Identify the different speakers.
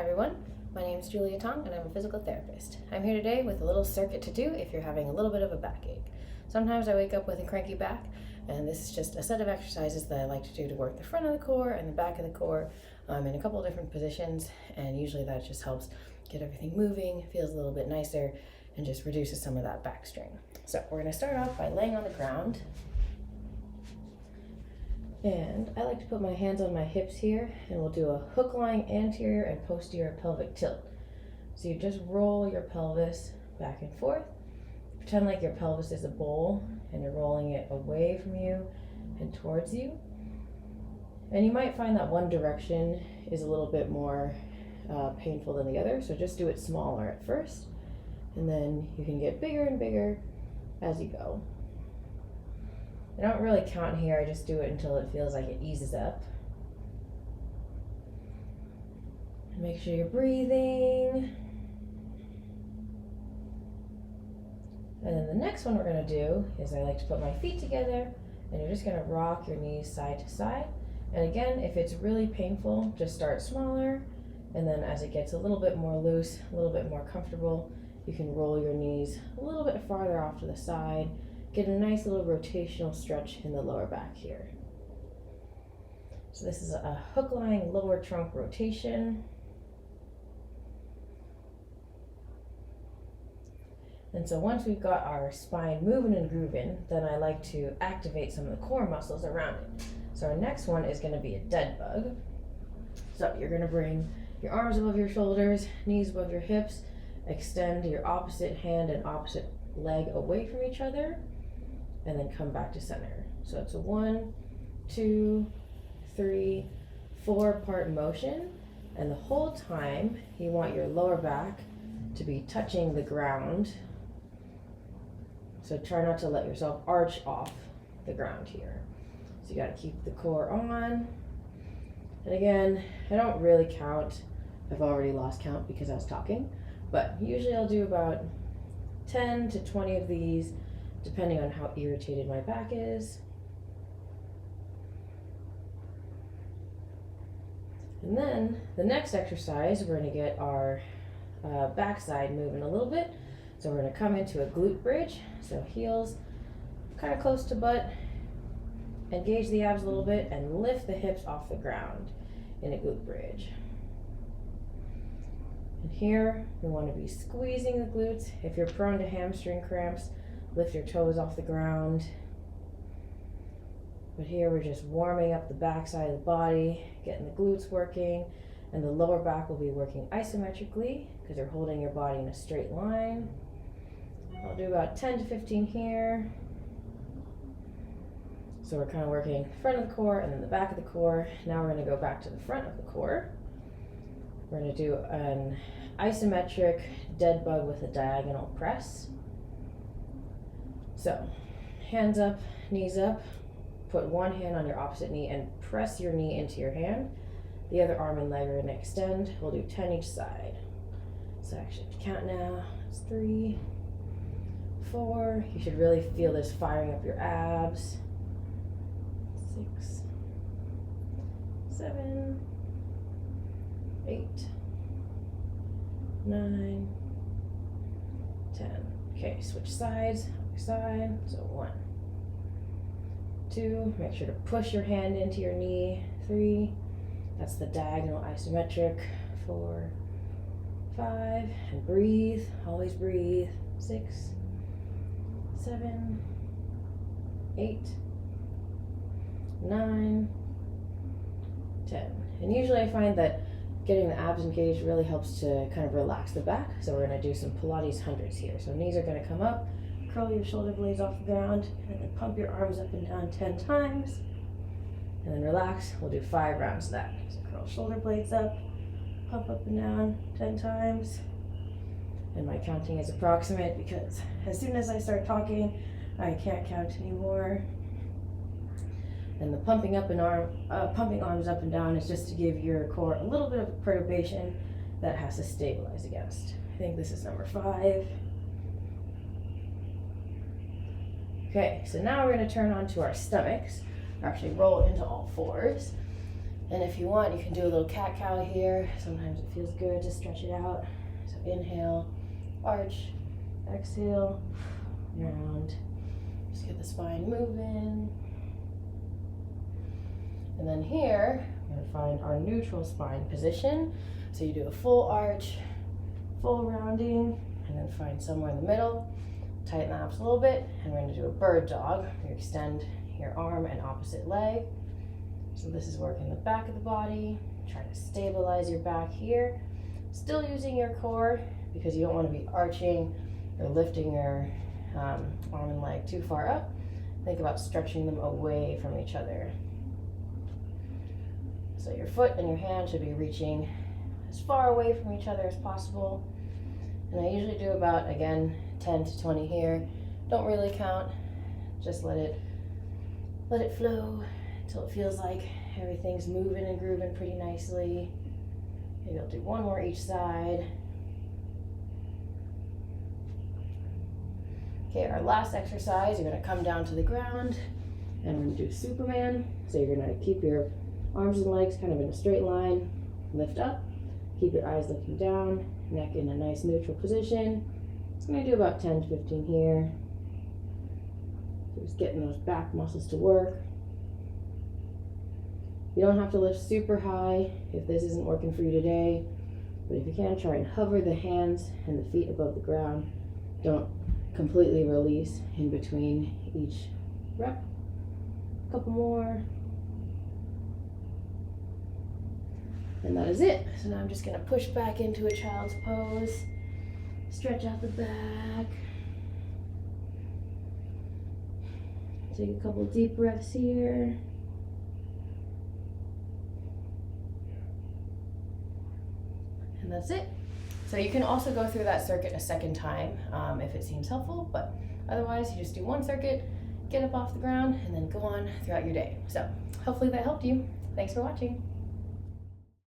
Speaker 1: everyone, my name is Julia Tang and I'm a physical therapist. I'm here today with a little circuit to do if you're having a little bit of a backache. Sometimes I wake up with a cranky back, and this is just a set of exercises that I like to do to work the front of the core and the back of the core in a couple of different positions, and usually that just helps get everything moving, feels a little bit nicer, and just reduces some of that back strain. So we're going to start off by laying on the ground. And I like to put my hands on my hips here, and we'll do a hook lying anterior and posterior pelvic tilt. So you just roll your pelvis back and forth. Pretend like your pelvis is a bowl and you're rolling it away from you and towards you. And you might find that one direction is a little bit more painful than the other, so just do it smaller at first, and then you can get bigger and bigger as you go. I don't really count here, I just do it until it feels like it eases up. And make sure you're breathing. And then the next one we're going to do is I like to put my feet together, and you're just going to rock your knees side to side. And again, if it's really painful, just start smaller, and then as it gets a little bit more loose, a little bit more comfortable, you can roll your knees a little bit farther off to the side. Get a nice little rotational stretch in the lower back here. So this is a hook lying lower trunk rotation. And so once we've got our spine moving and grooving, then I like to activate some of the core muscles around it. So our next one is going to be a dead bug. So you're going to bring your arms above your shoulders, knees above your hips, extend your opposite hand and opposite leg away from each other, and then come back to center. So it's a 1, 2, 3, 4-part motion, and the whole time you want your lower back to be touching the ground. So try not to let yourself arch off the ground here. So you got to keep the core on. And again, I don't really count. I've already lost count because I was talking, but usually I'll do about 10 to 20 of these, depending on how irritated my back is. And then the next exercise, we're going to get our backside moving a little bit. So we're going to come into a glute bridge. So heels kind of close to butt, engage the abs a little bit, and lift the hips off the ground in a glute bridge. And here we want to be squeezing the glutes. If you're prone to hamstring cramps, lift your toes off the ground. But here we're just warming up the back side of the body, getting the glutes working, and the lower back will be working isometrically because you're holding your body in a straight line. I'll do about 10 to 15 here. So we're kind of working the front of the core and then the back of the core. Now we're going to go back to the front of the core. We're going to do an isometric dead bug with a diagonal press. So hands up, knees up, put one hand on your opposite knee and press your knee into your hand. The other arm and leg are going to extend. We'll do 10 each side. So actually count now. It's 3, 4. You should really feel this firing up your abs. 6, 7, 8, 9, 10. Okay, switch sides, other side. So 1, 2, make sure to push your hand into your knee. 3, that's the diagonal isometric. 4, 5, and breathe, always breathe. 6, 7, 8, 9, 10. And usually I find that getting the abs engaged really helps to kind of relax the back. So we're going to do some Pilates hundreds here. So knees are going to come up, curl your shoulder blades off the ground, and then pump your arms up and down 10 times. And then relax. We'll do 5 rounds of that. So curl shoulder blades up, pump up and down 10 times. And my counting is approximate because as soon as I start talking, I can't count anymore. And the pumping arms up and down is just to give your core a little bit of perturbation that has to stabilize against. I think this is number 5. Okay, so now we're going to turn onto our stomachs, or actually roll into all fours. And if you want, you can do a little cat-cow here. Sometimes it feels good to stretch it out. So inhale, arch, exhale, round. Just get the spine moving. And then here, we're gonna find our neutral spine position. So you do a full arch, full rounding, and then find somewhere in the middle. Tighten the abs a little bit, and we're gonna do a bird dog. You extend your arm and opposite leg. So this is working the back of the body. Try to stabilize your back here. Still using your core because you don't want to be arching or lifting your arm and leg too far up. Think about stretching them away from each other. So your foot and your hand should be reaching as far away from each other as possible. And I usually do about, again, 10 to 20 here. Don't really count. Just let it flow until it feels like everything's moving and grooving pretty nicely. Maybe I'll do one more each side. Okay, our last exercise, you're gonna come down to the ground and we're gonna do Superman. So you're gonna keep your arms and legs kind of in a straight line, lift up, keep your eyes looking down, neck in a nice neutral position. I'm gonna do about 10 to 15 here. Just getting those back muscles to work. You don't have to lift super high if this isn't working for you today, but if you can, try and hover the hands and the feet above the ground. Don't completely release in between each rep. A couple more. And that is it. So now I'm just gonna push back into a child's pose, stretch out the back. Take a couple deep breaths here. And that's it. So you can also go through that circuit a second time if it seems helpful, but otherwise you just do one circuit, get up off the ground, and then go on throughout your day. So hopefully that helped you. Thanks for watching.